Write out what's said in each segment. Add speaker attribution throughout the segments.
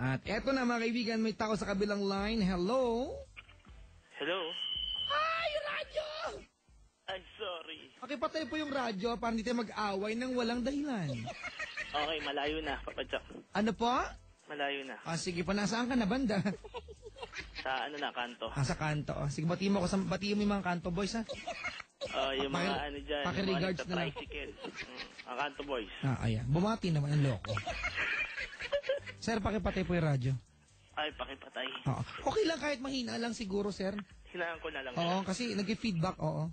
Speaker 1: At eto na mga kaibigan, may tao sa kabilang line. Hello?
Speaker 2: Hello?
Speaker 1: Ay, radyo!
Speaker 2: Ay, sorry.
Speaker 1: Okay, patay po yung radyo para hindi tayo mag-away ng walang dahilan.
Speaker 2: Okay, malayo na, Papa Jack.
Speaker 1: Ano po?
Speaker 2: Malayo na.
Speaker 1: Sige pa, nasaan ka na, banda?
Speaker 2: Sa ano na, kanto.
Speaker 1: Sa kanto. Sige, batiin mo yung mga kanto boys, ha?
Speaker 2: Yung mga ano dyan, yung mga
Speaker 1: regards na lang.
Speaker 2: tricycle. Ang kanto boys.
Speaker 1: Ayan. Bumati naman ang loko. Sir, pakipatay po yung radyo.
Speaker 2: Ay, pakipatay.
Speaker 1: Oo. Okay lang kahit mahina lang siguro, sir.
Speaker 2: Hinaan ko na lang.
Speaker 1: Oo, kasi nag-feedback, oo.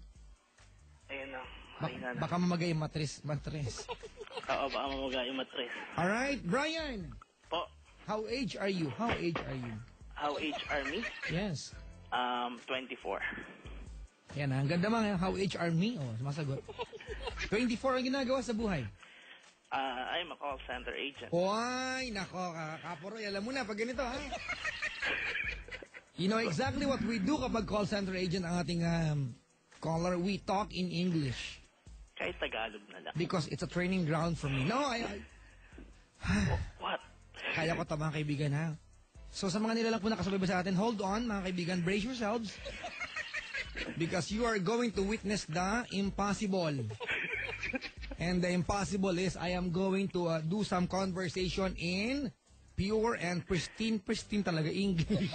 Speaker 2: Ayun na, mahina na.
Speaker 1: Baka mamagay yung matris.
Speaker 2: Oo, baka mamaga yung matres.
Speaker 1: Alright, Brian.
Speaker 2: Po.
Speaker 1: How age are you?
Speaker 2: How age are me?
Speaker 1: Yes.
Speaker 2: 24.
Speaker 1: Yan, ang ganda mga how age are me? Oh, sumasagot. 24 ang ginagawa sa buhay.
Speaker 2: I'm a call center agent.
Speaker 1: Oy, nako, Kaporoy, alam mo na pag ganito, ha? You know exactly what we do kapag call center agent ang ating caller. We talk in English.
Speaker 2: Kahit Tagalog na lang.
Speaker 1: Because it's a training ground for me. No,
Speaker 2: What?
Speaker 1: Kaya ko ito, mga kaibigan, ha? So, sa mga nilalang po nakasabay sa atin, hold on, mga kaibigan, brace yourselves. Because you are going to witness the impossible. And the impossible is I am going to do some conversation in pure and pristine talaga English.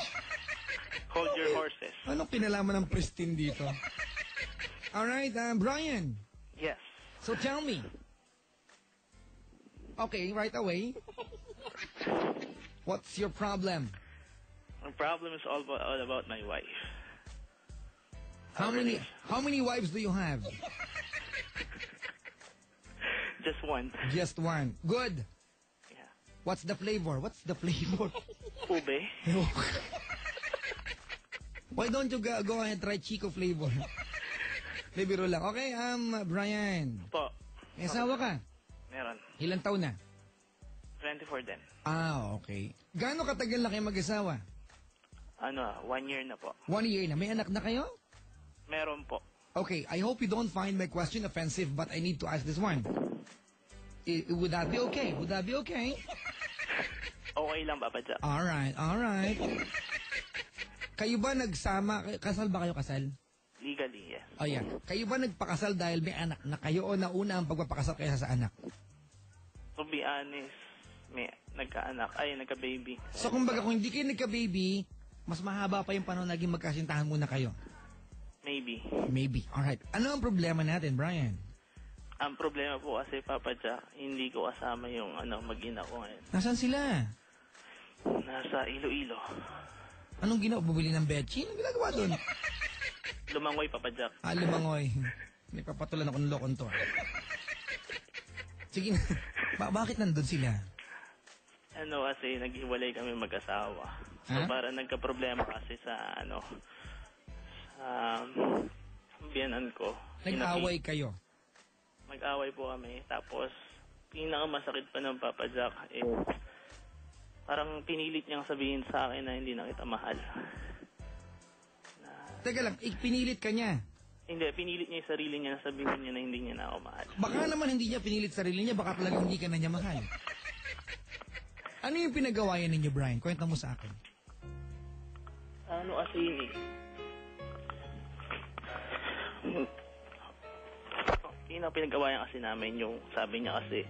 Speaker 2: Hold your horses.
Speaker 1: Anong pinalaman ng pristine dito? Alright, Brian.
Speaker 2: Yes.
Speaker 1: So tell me. Okay, right away. What's your problem?
Speaker 2: My problem is all about my wife.
Speaker 1: How many wives do you have?
Speaker 2: Just one.
Speaker 1: Just one. Good.
Speaker 2: Yeah.
Speaker 1: What's the flavor?
Speaker 2: Ube.
Speaker 1: Why don't you go ahead try Chico flavor? Biro lang. Okay, Brian.
Speaker 2: Po.
Speaker 1: May asawa ka?
Speaker 2: Meron.
Speaker 1: Ilang taon na?
Speaker 2: 24 din.
Speaker 1: Okay. Gaano katagal na kayo mag-asawa?
Speaker 2: 1 year na po.
Speaker 1: 1 year na. May anak na kayo?
Speaker 2: Meron po.
Speaker 1: Okay, I hope you don't find my question offensive, but I need to ask this one. Would that be okay?
Speaker 2: Okay lang, Papa Jack.
Speaker 1: Alright. Kayo ba nagsama? Kasal ba kayo kasal?
Speaker 2: Legally, yes.
Speaker 1: Oh, yeah. Kayo ba nagpakasal dahil may anak na kayo o nauna ang pagpapakasal kaysa sa anak?
Speaker 2: To be honest, may nagka-baby.
Speaker 1: So, kumbaga, kung hindi kayo nagka-baby, mas mahaba pa yung panahon naging magkasintahan muna kayo?
Speaker 2: Maybe.
Speaker 1: Alright. Ano ang problema natin, Brian?
Speaker 2: Ang problema po kasi, Papa Jack, hindi ko kasama yung mag-ina ko ngayon.
Speaker 1: Nasaan sila?
Speaker 2: Nasa Iloilo.
Speaker 1: Anong bumili ng bedsheet? Anong ginagawa doon?
Speaker 2: Lumangoy, Papa Jack.
Speaker 1: Lumangoy. May papatulan ako ng lokon to. Sige na. Bakit nandun sila?
Speaker 2: Kasi naghiwalay kami mag-asawa. So, para nagka-problema kasi sa biyanan ko.
Speaker 1: Nag-away kayo?
Speaker 2: Mag-away po kami. Tapos, pinakamasakit pa ng Papa Jack parang pinilit niyang sabihin sa akin na hindi na kita mahal.
Speaker 1: Teka lang, pinilit ka niya?
Speaker 2: Hindi, pinilit niya yung sarili niya na sabihin niya na hindi niya na ako mahal.
Speaker 1: Baka naman hindi niya pinilit sarili niya, baka talagang hindi ka na niya mahal. Ano yung pinagawayan ninyo, Brian? Kwenta mo sa akin.
Speaker 2: Kasi yun pinagawayan kasi namin yung sabi niya kasi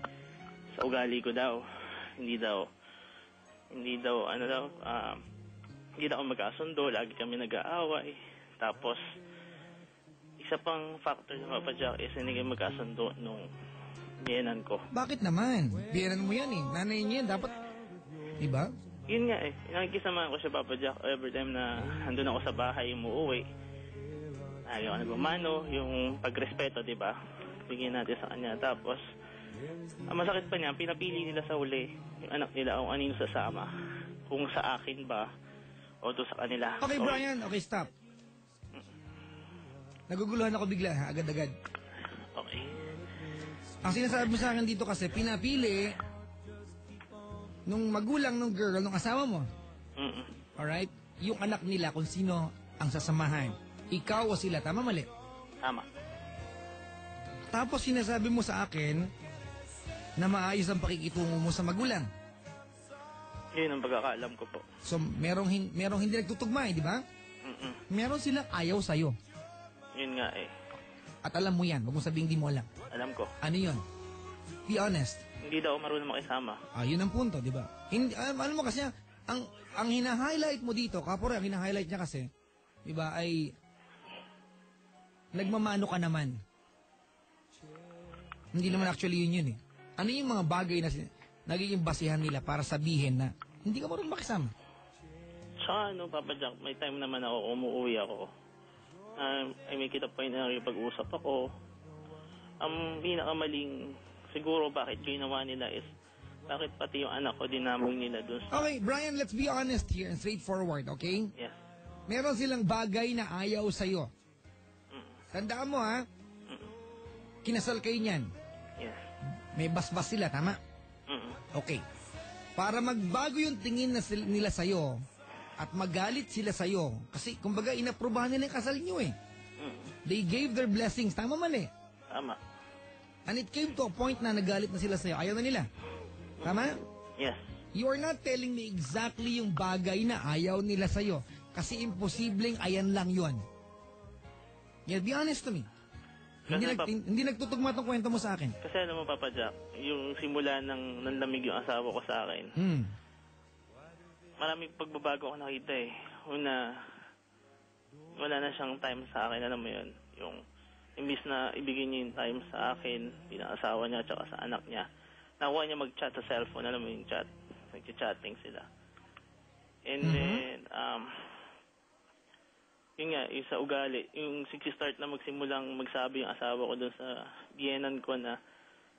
Speaker 2: sa ugali ko daw, hindi daw hindi daw ako magkasundo, lagi kami nag-aaway. Tapos isa pang factor ng Papa Jack is hindi kami magkasundo nung biyenan ko.
Speaker 1: Bakit naman? Biyenan mo yan nanay niya yan, dapat, diba?
Speaker 2: Yun nga nakikisamahan ko siya, Papa Jack, every time na andun ako sa bahay, umuwi. Yung nagmamano, yung pagrespeto, diba? Bigyan natin sa kanya. Tapos ang masakit pa niya, pinapili nila sa uli yung anak nila kung anino sasama. Kung sa akin ba o to sa kanila.
Speaker 1: Okay, Brian. Okay, stop. Naguguluhan ako bigla, agad-agad.
Speaker 2: Okay.
Speaker 1: Ang sinasabi mo sa akin dito kasi, pinapili nung magulang nung girl, nung asawa mo. Alright? Yung anak nila kung sino ang sasamahan. Ikaw o sila. Tama, mali?
Speaker 2: Tama.
Speaker 1: Tapos sinasabi mo sa akin na maayos ang pakikitungo mo sa magulang.
Speaker 2: Yun ang pagkakaalam ko po.
Speaker 1: So, merong hindi nagtutugma di ba? Meron silang ayaw sa'yo.
Speaker 2: Yun nga eh.
Speaker 1: At alam mo yan, wag mo sabihing di mo alam.
Speaker 2: Alam ko.
Speaker 1: Ano yun? Be honest.
Speaker 2: Hindi daw marunong makisama.
Speaker 1: Yun ang punto, di ba? Hindi, alam mo kasi, ang hina-highlight mo dito, kapore, ang hina-highlight niya kasi, di ba, ay nagmamano ka naman. Hindi naman actually yun eh. Ano yung mga bagay na nagiging basihan nila para sabihin na hindi ka marunong makisama?
Speaker 2: Tsaka Papa Jack, may time naman ako, umuwi ako. I make it a point na nakipag-usap ako. Ang pinakamaling siguro bakit ginawa nila is bakit pati yung anak ko dinamoy nila dun sa...
Speaker 1: Okay, Brian, let's be honest here and straightforward, okay?
Speaker 2: Yes.
Speaker 1: Meron silang bagay na ayaw sa'yo. Tandaan mo kinasal kayo niyan.
Speaker 2: Yes.
Speaker 1: May basbas sila, tama? Okay. Para magbago yung tingin nila sa'yo at magalit sila sa'yo, kasi kumbaga inaprubahan nila yung kasal nyo eh. They gave their blessings, tama mali?
Speaker 2: Tama.
Speaker 1: And it came to a point na nagalit na sila sa'yo, ayaw na nila. Tama?
Speaker 2: Yes.
Speaker 1: You are not telling me exactly yung bagay na ayaw nila sa'yo, kasi imposibleng ayan lang yun. Yeah, be honest to me. Hindi nagtutugma tong kwento mo sa akin.
Speaker 2: Kasi alam mo, Papa Jack, yung simula ng nanlamig yung asawa ko sa akin, maraming pagbabago ako nakita eh. Una, wala na siyang time sa akin, alam mo yun. Yung, imbis na ibigay niya yung time sa akin, bilang asawa niya at sa anak niya, nakuha niya mag-chat sa cellphone, alam mo yung chat, nag-chatting sila. And then, yun nga, yung sa ugali, yung start na magsimulang magsabi yung asawa ko dun sa biyenan ko na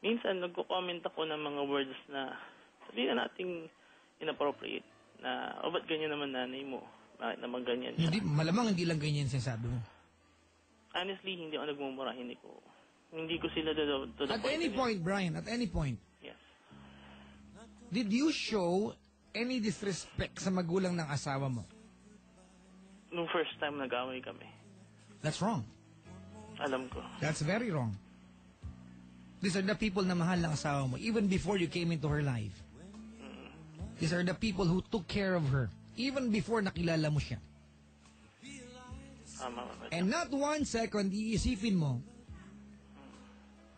Speaker 2: minsan nagko-comment ako ng mga words na sabihin na nating inappropriate na, ba't ganyan naman nanay mo? Bakit naman ganyan siya?
Speaker 1: Malamang hindi lang ganyan sinasabi mo.
Speaker 2: Honestly, hindi ako nagmumura, hindi ko sila to the
Speaker 1: At any point, Brian, at any point,
Speaker 2: yes.
Speaker 1: Did you show any disrespect sa magulang ng asawa mo?
Speaker 2: Nung first time nag-away kami.
Speaker 1: That's wrong.
Speaker 2: Alam ko.
Speaker 1: That's very wrong. These are the people na mahal ng asawa mo even before you came into her life. These are the people who took care of her even before nakilala mo siya. And not 1 second iisipin mo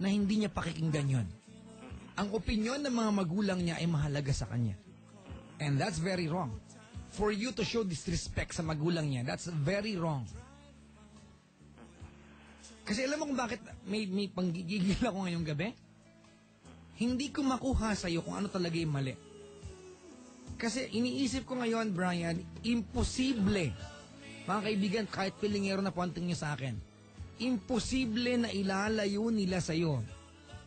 Speaker 1: na hindi niya pakikinggan yun. Ang opinyon ng mga magulang niya ay mahalaga sa kanya. And that's very wrong. For you to show disrespect sa magulang niya, that's very wrong. Kasi alam mo kung bakit may panggigigil ako ngayong gabi? Hindi ko makuha sa'yo kung ano talaga yung mali. Kasi iniisip ko ngayon, Brian, imposible, mga kaibigan, kahit pilingero na ponting niyo sa akin, imposible na ilalayo nila sa'yo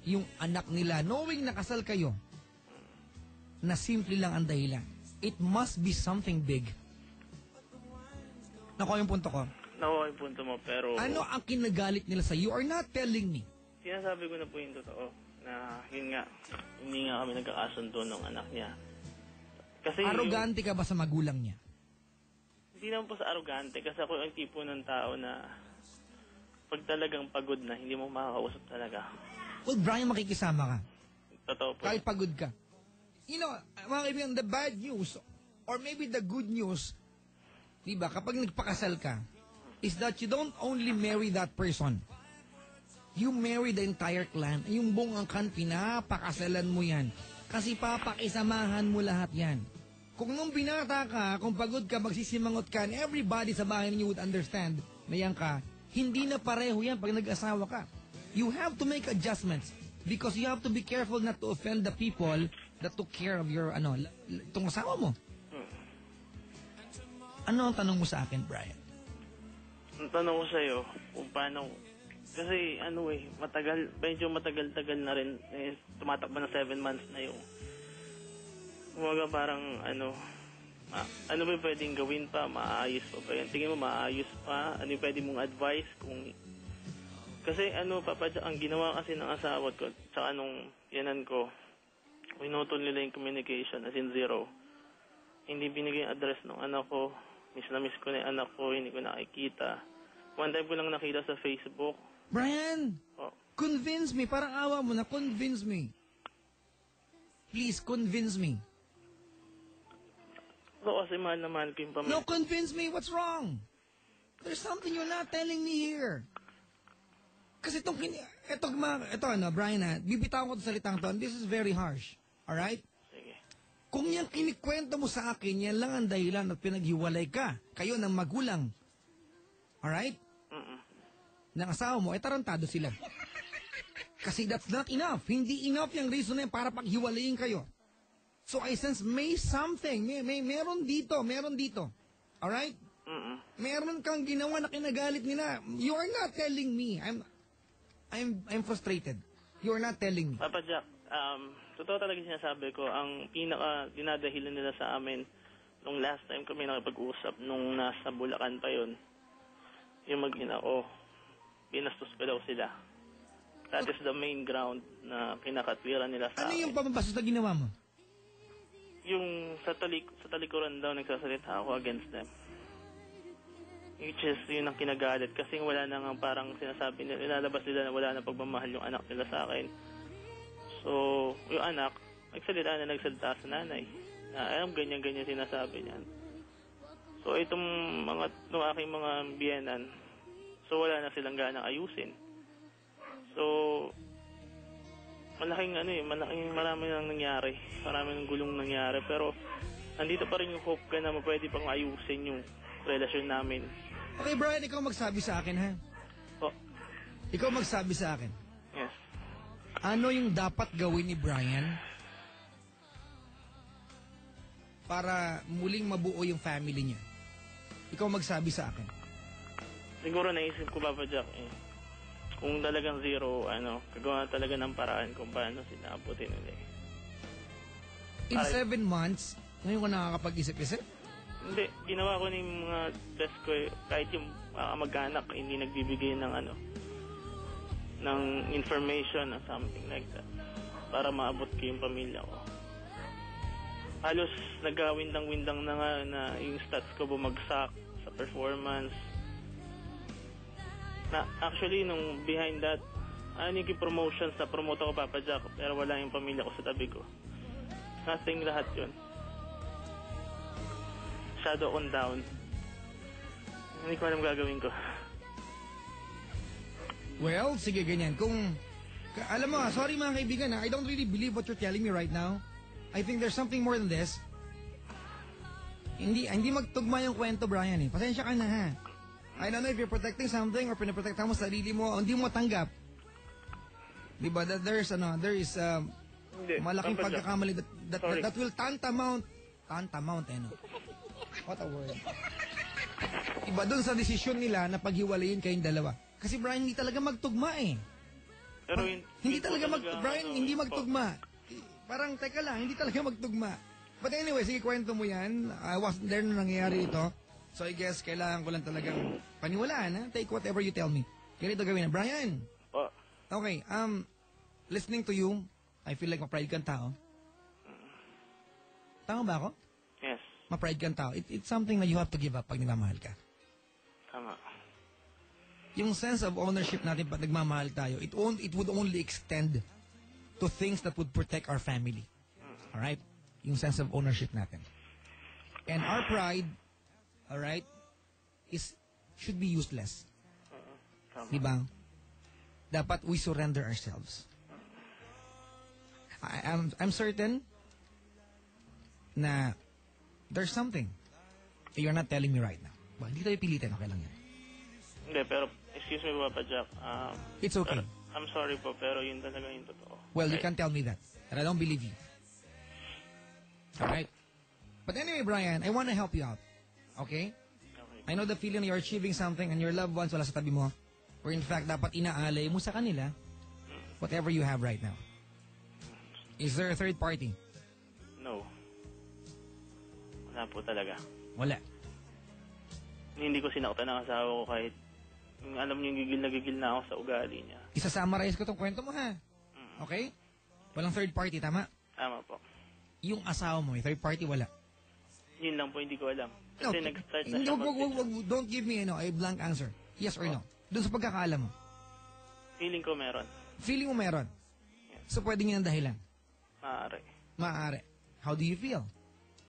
Speaker 1: yung anak nila, knowing nakasal kayo, na simple lang ang dahilan. It must be something big. Nakuha yung punto ko?
Speaker 2: Nakuha yung punto mo, pero...
Speaker 1: Ano ang kinagalit nila sa'yo? You are not telling me.
Speaker 2: Sinasabi ko na po yung totoo, na yun nga, hindi nga kami nagkakasundo ng anak niya. Kasi
Speaker 1: arrogante ka ba sa magulang niya?
Speaker 2: Hindi naman po sa arrogante, kasi ako yung tipo ng tao na pag talagang pagod na, hindi mo makakausap talaga.
Speaker 1: Well, Brian, makikisama ka.
Speaker 2: Totoo po.
Speaker 1: Kahit pagod ka. You know, mga kaibigan, the bad news, or maybe the good news, diba, kapag nagpakasal ka, is that you don't only marry that person. You marry the entire clan. Yung buong angkan, pinapakasalan mo yan. Kasi papakisamahan mo lahat yan. Kung nung binata ka, kung pagod ka, magsisimangot ka, and everybody sa bahay niyo would understand na yan ka, hindi na pareho yan pag nag-asawa ka. You have to make adjustments because you have to be careful not to offend the people that took care of your, itong asawa mo. Ano ang tanong mo sa akin, Brian?
Speaker 2: Ang tanong ko sa'yo, kung paano, kasi medyo matagal-tagal na rin, tumatakbo na 7 months na yung, kumaga parang, ano ba pwedeng gawin pa, maayos pa ba yan? Tingin mo maayos pa? Ano yung pwede mong advice? Kasi Papa Jack, ang ginawa kasi ng asawa ko, tsaka nung yanan ko, pinutol nila yung communication, as in zero. Hindi binigay yung address ng anak ko. Miss na miss ko na yung anak ko, hindi ko nakikita. One time ko lang nakita sa Facebook.
Speaker 1: Brian, convince me. Parang awa mo na, convince me. Please, convince me.
Speaker 2: Oo, kasi mahal na mahal ko yung pamilya.
Speaker 1: No, convince me what's wrong. There's something you're not telling me here. Kasi Brian, bibitaw ko sa salitang to, and this is very harsh. Alright?
Speaker 2: Sige.
Speaker 1: Kung yan kinikwento mo sa akin, yan lang ang dahilan at pinaghiwalay ka. Kayo ng magulang. Alright? Ng asawa mo, tarantado sila. Kasi that's not enough. Hindi enough yung reason na yun para paghiwalayin kayo. So I sense may something. Meron dito. Alright? Meron kang ginawa na kinagalit nila. You are not telling me. I'm frustrated. You are not telling me.
Speaker 2: Papa Jack, totoo talaga sinasabi ko, ang dinadahilan nila sa amin nung last time kami nakipag-usap, nung nasa Bulacan pa yon, yung mag-ina ko, binastos ko daw sila. That is the main ground na kinakatwiran nila sa
Speaker 1: akin. Ano yung
Speaker 2: amin.
Speaker 1: pamabastos na ginawa mo?
Speaker 2: Yung sa talikuran daw nagsasalita ako against them. Which is, yun ang kinagalit. Kasi wala na nga parang sinasabi nila, ilalabas nila na wala na pagmamahal yung anak nila sa akin. So, yung anak, nagsalita sa nanay. Na ganyan-ganyan sinasabi niyan. So, itong aking mga biyenan, so wala na silang ganang ayusin. So, marami nang nangyari. Marami nang gulong nangyari. Pero, nandito pa rin yung hope ka na pwede pang ayusin yung relasyon namin.
Speaker 1: Okay, Brian, ikaw magsabi sa akin, ha?
Speaker 2: Po.
Speaker 1: Ikaw magsabi sa akin.
Speaker 2: Yes.
Speaker 1: Ano yung dapat gawin ni Brian para muling mabuo yung family niya? Ikaw magsabi sa akin.
Speaker 2: Siguro naisip ko, Papa Jack, kung talagang zero, gagawa talaga ng paraan kung paano sila abutin nila.
Speaker 1: In 7 months, ngayon ka nakakapag-isip-isip?
Speaker 2: Hindi, ginawa ko na yung mga best ko, kahit yung mag-anak, hindi nagbibigay ng ng information or something like that para maabot ko yung pamilya ko. Halos nagawindang-windang na nga na yung stats ko bumagsak sa performance. Na actually, nung behind that, yung promotions na promote ako, Papa Jack, pero wala yung pamilya ko sa tabi ko. Nothing, lahat yun. Shadow on down. Hindi ko alam gagawin ko.
Speaker 1: Well, sige ganyan. Alam mo, sorry mga kaibigan, I don't really believe what you're telling me right now. I think there's something more than this. Hindi magtugma yung kwento, Brian, Pasensya ka na, ha? I don't know if you're protecting something or pinaprotektahan mo sarili mo, hindi mo tanggap. Diba? There is malaking pagkakamali that will tantamount, no? What a word. Iba dun sa desisyon nila na paghiwalayin kayong dalawa. Kasi Brian, hindi talaga magtugma
Speaker 2: Pero
Speaker 1: Brian, hindi magtugma. Parang, teka lang, hindi talaga magtugma. But anyway, sige, kwento mo yan. I wasn't there nung nangyayari ito. So I guess, kailangan ko lang talagang paniwalaan, ha? Take whatever you tell me. Ganito gawin na. Brian! Okay, listening to you, I feel like ma-pride kang tao. Tama ba ako?
Speaker 2: Yes.
Speaker 1: Ma-pride kang tao. It's something na you have to give up pag nagmamahal ka.
Speaker 2: Tama.
Speaker 1: Yung sense of ownership natin pag nagmamahal tayo, it would only extend to things that would protect our family. Alright? Yung sense of ownership natin. And our pride, alright, should be useless. Diba? Dapat we surrender ourselves. I'm certain na there's something that you're not telling me right now. Well, hindi tayo pilitin, okay lang yan.
Speaker 2: Hindi, pero excuse me, Papa Jack.
Speaker 1: It's okay.
Speaker 2: I'm sorry po, pero yun talaga yung totoo.
Speaker 1: Well, you can tell me that. And I don't believe you. Alright? But anyway, Brian, I want to help you out. Okay? I know the feeling you're achieving something and your loved ones wala sa tabi mo. Or in fact, dapat inaalay mo sa kanila whatever you have right now. Is there a third party?
Speaker 2: No. Wala po talaga.
Speaker 1: Wala.
Speaker 2: Hindi ko sinaktan ang asawa ko kahit alam niyo gigil na ako sa ugali niya.
Speaker 1: Isa-summarize ko tong kwento mo, ha? Okay? Walang third party, tama?
Speaker 2: Tama po.
Speaker 1: Yung asawa mo, yung third party, wala.
Speaker 2: Yun lang po, hindi ko alam. Kasi nag-start na siya
Speaker 1: don't give me a blank answer. Yes or no. Doon sa pagkakaalam mo.
Speaker 2: Feeling ko meron.
Speaker 1: Feeling mo meron? So, pwedeng yun ang dahilan?
Speaker 2: Maaari.
Speaker 1: Maaari. How do you feel?